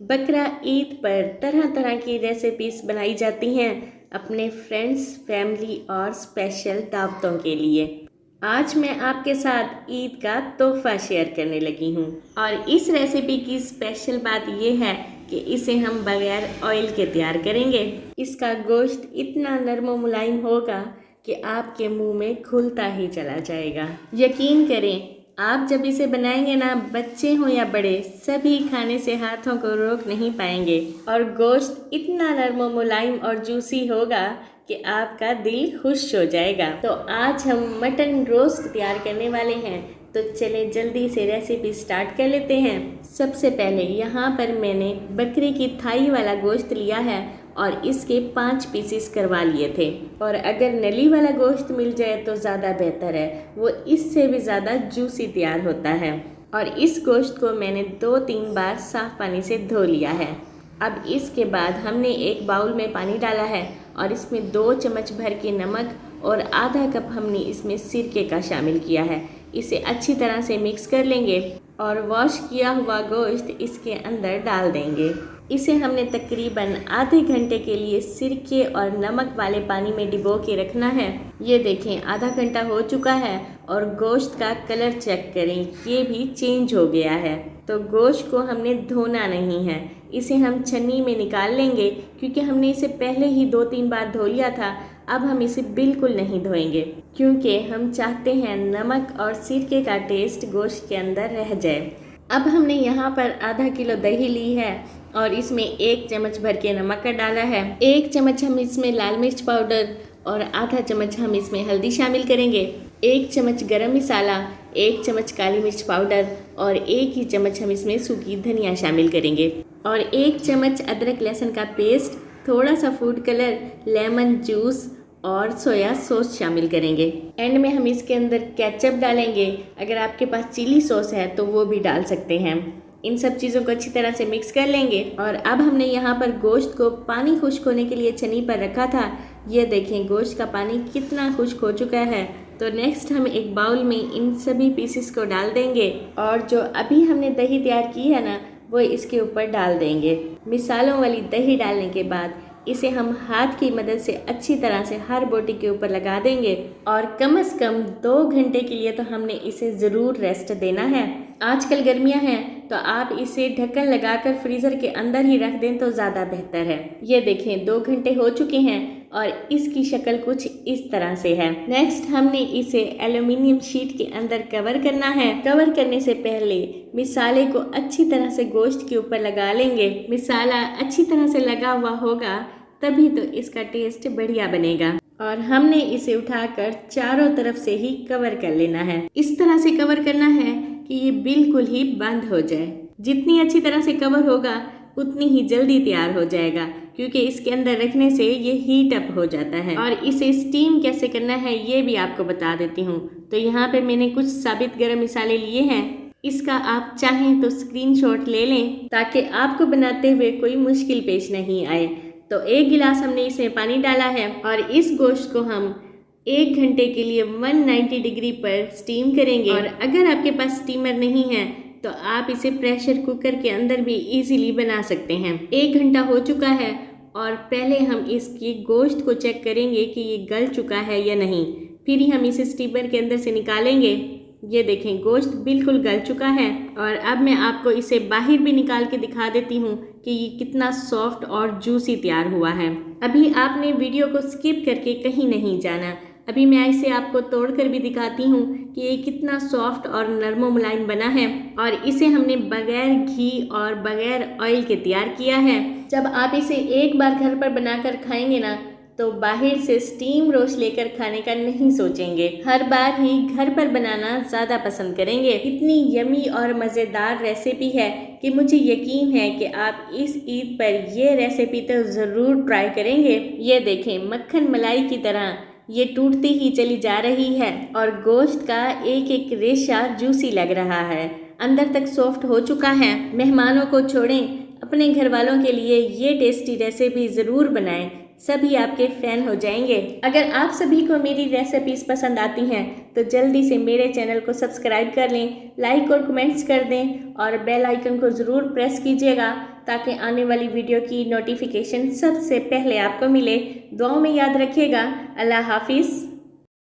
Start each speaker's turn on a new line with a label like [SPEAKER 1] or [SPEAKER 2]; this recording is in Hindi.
[SPEAKER 1] बकरा ईद पर तरह तरह की रेसिपीज बनाई जाती हैं अपने फ्रेंड्स, फैमिली और स्पेशल दावतों के लिए। आज मैं आपके साथ ईद का तोहफा शेयर करने लगी हूँ और इस रेसिपी की स्पेशल बात यह है कि इसे हम बगैर ऑयल के तैयार करेंगे। इसका गोश्त इतना नरम व मुलायम होगा कि आपके मुंह में घुलता ही चला जाएगा। यकीन करें, आप जब इसे बनाएंगे ना, बच्चे हों या बड़े, सभी खाने से हाथों को रोक नहीं पाएंगे और गोश्त इतना नरम मुलायम और जूसी होगा कि आपका दिल खुश हो जाएगा। तो आज हम मटन रोस्ट तैयार करने वाले हैं, तो चलें जल्दी से रेसिपी स्टार्ट कर लेते हैं। सबसे पहले यहाँ पर मैंने बकरे की थाई वाला गोश्त लिया है और इसके 5 पीसेस करवा लिए थे। और अगर नली वाला गोश्त मिल जाए तो ज़्यादा बेहतर है, वो इससे भी ज़्यादा जूसी तैयार होता है। और इस गोश्त को मैंने 2-3 बार साफ़ पानी से धो लिया है। अब इसके बाद हमने एक बाउल में पानी डाला है और इसमें 2 चम्मच भर के नमक और आधा कप हमने इसमें सिरके का शामिल किया है। इसे अच्छी तरह से मिक्स कर लेंगे और वॉश किया हुआ गोश्त इसके अंदर डाल देंगे। इसे हमने तकरीबन आधे घंटे के लिए सिरके और नमक वाले पानी में डिबो के रखना है। ये देखें, आधा घंटा हो चुका है और गोश्त का कलर चेक करें, ये भी चेंज हो गया है। तो गोश्त को हमने धोना नहीं है, इसे हम छन्नी में निकाल लेंगे क्योंकि हमने इसे पहले ही 2-3 बार धो लिया था। अब हम इसे बिल्कुल नहीं धोएंगे क्योंकि हम चाहते हैं नमक और सिरके का टेस्ट गोश्त के अंदर रह जाए। अब हमने यहाँ पर आधा किलो दही ली है और इसमें 1 चम्मच भर के नमक का डाला है। 1 चम्मच हम इसमें लाल मिर्च पाउडर और आधा चम्मच हम इसमें हल्दी शामिल करेंगे। 1 चम्मच गरम मसाला, 1 चम्मच काली मिर्च पाउडर और 1 ही चम्मच हम इसमें सूखी धनिया शामिल करेंगे और 1 चम्मच अदरक लहसुन का पेस्ट, थोड़ा सा फूड कलर, लेमन जूस और सोया सॉस शामिल करेंगे। एंड में हम इसके अंदर केचप डालेंगे। अगर आपके पास चिली सॉस है तो वो भी डाल सकते हैं। इन सब चीज़ों को अच्छी तरह से मिक्स कर लेंगे और अब हमने यहाँ पर गोश्त को पानी खुश्क होने के लिए छन्नी पर रखा था। ये देखें, गोश्त का पानी कितना खुश्क हो चुका है। तो नेक्स्ट हम एक बाउल में इन सभी पीसेस को डाल देंगे और जो अभी हमने दही तैयार की है ना, वो इसके ऊपर डाल देंगे। मिसालों वाली दही डालने के बाद इसे हम हाथ की मदद से अच्छी तरह से हर बोटी के ऊपर लगा देंगे और कम से कम 2 घंटे के लिए तो हमने इसे ज़रूर रेस्ट देना है। आजकल गर्मियां हैं तो आप इसे ढक्कन लगाकर फ्रीज़र के अंदर ही रख दें तो ज़्यादा बेहतर है। ये देखें, 2 घंटे हो चुके हैं और इसकी शक्ल कुछ इस तरह से है। नेक्स्ट हमने इसे एल्युमिनियम शीट के अंदर कवर करना है। कवर करने से पहले मिसाले को अच्छी तरह से गोश्त के ऊपर लगा लेंगे। मिसाला अच्छी तरह से लगा हुआ होगा तभी तो इसका टेस्ट बढ़िया बनेगा। और हमने इसे उठाकर चारों तरफ से ही कवर कर लेना है। इस तरह से कवर करना है कि ये बिल्कुल ही बंद हो जाए। जितनी अच्छी तरह से कवर होगा उतनी ही जल्दी तैयार हो जाएगा क्योंकि इसके अंदर रखने से ये हीट अप हो जाता है। और इसे स्टीम कैसे करना है ये भी आपको बता देती हूँ। तो यहाँ पे मैंने कुछ साबित गरम मसाले लिए हैं। इसका आप चाहें तो स्क्रीनशॉट ले लें ताकि आपको बनाते हुए कोई मुश्किल पेश नहीं आए। तो 1 गिलास हमने इसमें पानी डाला है और इस गोश्त को हम 1 घंटे के लिए 190 डिग्री पर स्टीम करेंगे। और अगर आपके पास स्टीमर नहीं है तो आप इसे प्रेशर कुकर के अंदर भी इजीली बना सकते हैं। 1 घंटा हो चुका है और पहले हम इसकी गोश्त को चेक करेंगे कि ये गल चुका है या नहीं, फिर ही हम इसे स्टीमर के अंदर से निकालेंगे। ये देखें, गोश्त बिल्कुल गल चुका है और अब मैं आपको इसे बाहर भी निकाल के दिखा देती हूँ कि ये कितना सॉफ्ट और जूसी तैयार हुआ है। अभी आपने वीडियो को स्किप करके कहीं नहीं जाना। अभी मैं इसे आपको तोड़कर भी दिखाती हूँ कि ये कितना सॉफ्ट और नरम मुलायम बना है और इसे हमने बगैर घी और बगैर ऑयल के तैयार किया है। जब आप इसे एक बार घर पर बनाकर खाएंगे ना, तो बाहर से स्टीम रोस्ट लेकर खाने का नहीं सोचेंगे, हर बार ही घर पर बनाना ज़्यादा पसंद करेंगे। इतनी यमी और मज़ेदार रेसिपी है कि मुझे यकीन है कि आप इस ईद पर ये रेसिपी तो ज़रूर ट्राई करेंगे। ये देखें, मक्खन मलाई की तरह ये टूटती ही चली जा रही है और गोश्त का एक एक रेशा जूसी लग रहा है, अंदर तक सॉफ्ट हो चुका है। मेहमानों को छोड़ें, अपने घर वालों के लिए ये टेस्टी रेसिपी ज़रूर बनाएं। सभी आपके फ़ैन हो जाएंगे। अगर आप सभी को मेरी रेसिपीज़ पसंद आती हैं तो जल्दी से मेरे चैनल को सब्सक्राइब कर लें, लाइक और कमेंट्स कर दें और बेल आइकन को ज़रूर प्रेस कीजिएगा ताकि आने वाली वीडियो की नोटिफिकेशन सबसे पहले आपको मिले। दुआओं में याद रखिएगा। अल्लाह हाफिज़।